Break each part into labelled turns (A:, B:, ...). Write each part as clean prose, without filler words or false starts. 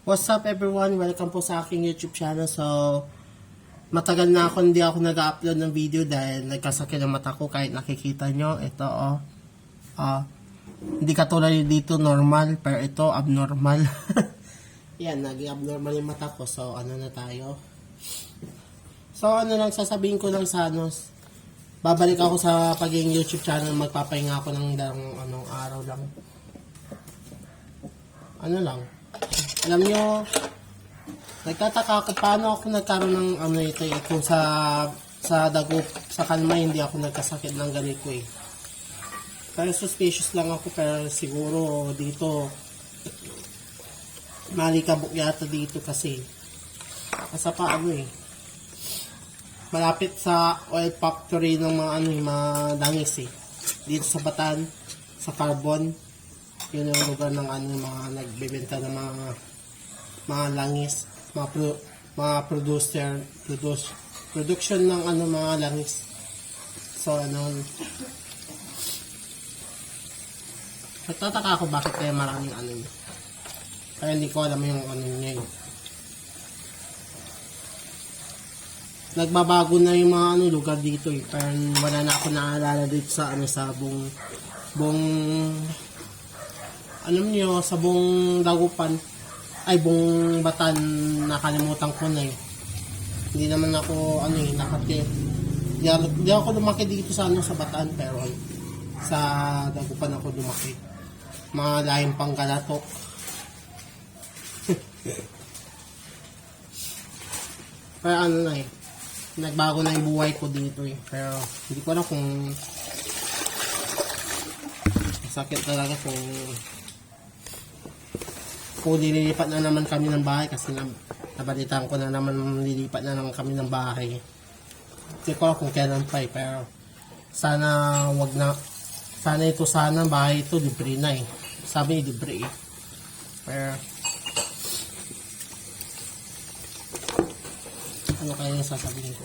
A: What's up everyone? Welcome po sa aking YouTube channel. So, matagal na hindi ako nag-upload ng video dahil nagkasakit ang mata ko kahit nakikita nyo. Ito hindi katulad dito normal, pero ito abnormal. Yan, naging abnormal yung mata ko. So, ano na tayo? So, ano lang, sasabihin ko lang sa babalik ako sa pagiging YouTube channel. Magpapahinga ako ng anong araw lang. Ano lang. Alam nyo, nagtataka ako paano ako nagkaroon ng ito kung sa dagup, sa kalma hindi ako nagkasakit ng ganito eh. Pero suspicious lang ako, pero siguro dito malikabok yata dito kasi pa malapit sa oil factory ng mga mga dangis eh. Dito sa Batan, sa Carbon, yun yung lugar ng mga nagbebenta ng mga langis, mga production ng mga langis. So nagtataka ako bakit kaya maraming kaya hindi ko alam yung niya eh. Nagbabago na yung mga lugar dito eh. Parang wala na ako naalala dito sa sa buong sa buong Dagupan ay buong Batan, nakalimutan ko na eh. Hindi naman ako hindi ako lumaki dito sa sa Batan, pero sa Dagupan ako lumaki. Mga lahing Panggalatok. Pero nagbago na yung buhay ko dito eh. Pero hindi ko alam kung sakit talaga kung lilipat na naman kami ng bahay kasi nabalitaan ko na naman lilipat na naman kami ng bahay. Hindi ko alam kung kailan pa eh, pero sana wag na, sana bahay ito libre na eh. Sabi libre eh. Pero ano kaya yung sasabihin ko?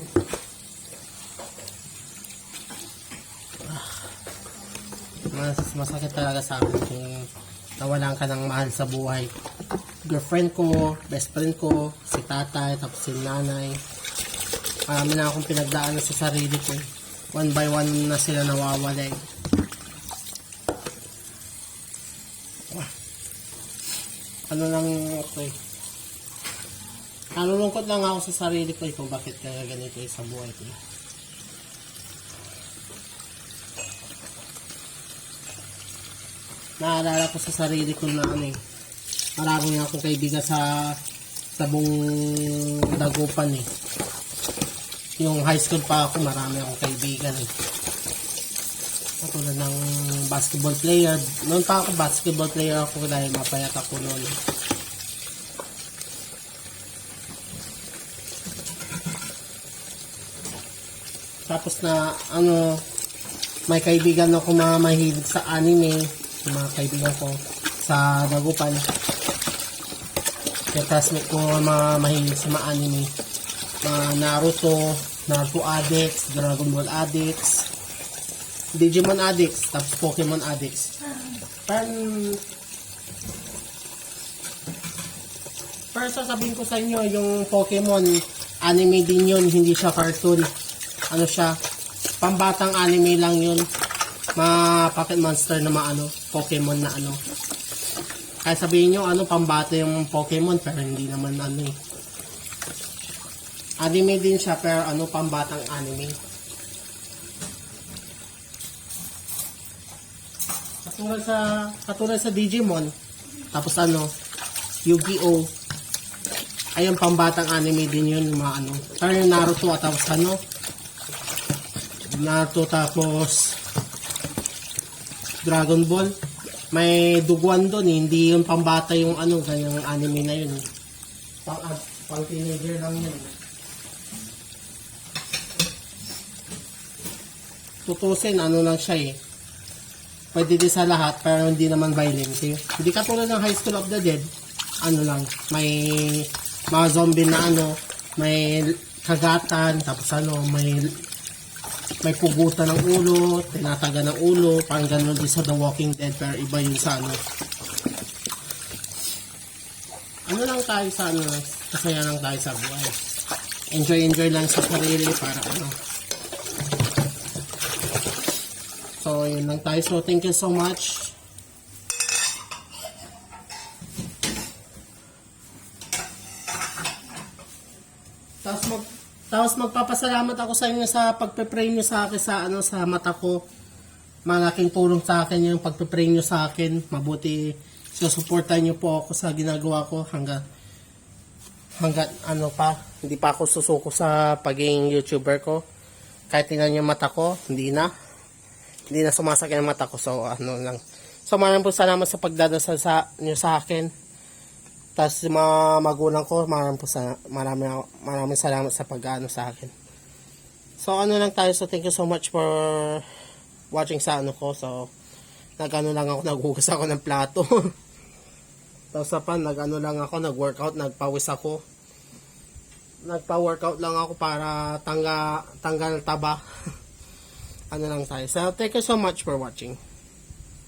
A: Masakit talaga sa akin kung nawalan ka ng mahal sa buhay. Girlfriend ko, best friend ko, si tatay, tapos si nanay. Marami na akong pinagdaanan sa sarili ko. One by one na sila nawawalay. Nalulungkot lang ako sa sarili ko kung bakit kaya ganito sa buhay ko. Naalala ko sa sarili ko na marami akong kaibigan sa buong Dagupan eh. Yung high school pa ako, marami akong kaibigan eh. Katulad ng basketball player. Noon pa ako basketball player ako dahil mapayat ako noon. Tapos na may kaibigan ako mahilig sa anime. Yung mga kaibigan ko sa Dagupan. Yung classmate ko mahilig sa mga anime. Mga Naruto addicts, Dragon Ball addicts, Digimon addicts, tapos Pokemon addicts. Pero sasabihin ko sa inyo, yung Pokemon, anime din yun, hindi siya cartoon. Siya, pambatang anime lang yun. Mga pocket monster na Pokemon na Kaya sabihin nyo, pambata yung Pokemon, pero hindi naman Anime din siya, pero pambatang anime. Katulad sa Digimon, tapos Yu-Gi-Oh! Ayun, pambatang anime din yun, mga Pero yung Naruto, tapos Naruto, tapos Dragon Ball, may duguan doon eh. Hindi yung pambata yung ganyang anime na yun eh. Pang teenager lang yun. Tutusin, lang siya eh. Pwede din sa lahat, pero hindi naman violent eh. Hindi katulad ng High School of the Dead, may mga zombie na may kagatan, tapos may pugutan ng ulo, tinataga ng ulo, parang gano'n din sa The Walking Dead, pero iba yun sa ano lang tayo sa ano, kasaya lang tayo sa buhay. Enjoy lang sa sarili para ano. So, yun lang tayo. So, thank you so much. Tapos magpapasalamat ako sa inyo sa pagpe-pray nyo sa akin sa ano sa mata ko. Malaking tulong sa akin yung pagpe-pray nyo sa akin. Mabuti susuportahan nyo po ako sa ginagawa ko hanggang ano pa, hindi pa ako susuko sa pagiging YouTuber ko. Kahit tingnan nyo mata ko, hindi na sumasakit ang mata ko. So ano lang. So maraming po salamat sa pagdadasal nyo sa akin. Tapos mga magulang ko, maraming salamat sa pag-ano sa akin. So ano lang tayo, so thank you so much for watching sa ano ko. So nagano lang ako, naghugas ako ng plato. Tapos nag-workout, nagpawis ako. Nagpa-workout lang ako para tanggal taba. Ano lang tayo. So thank you so much for watching.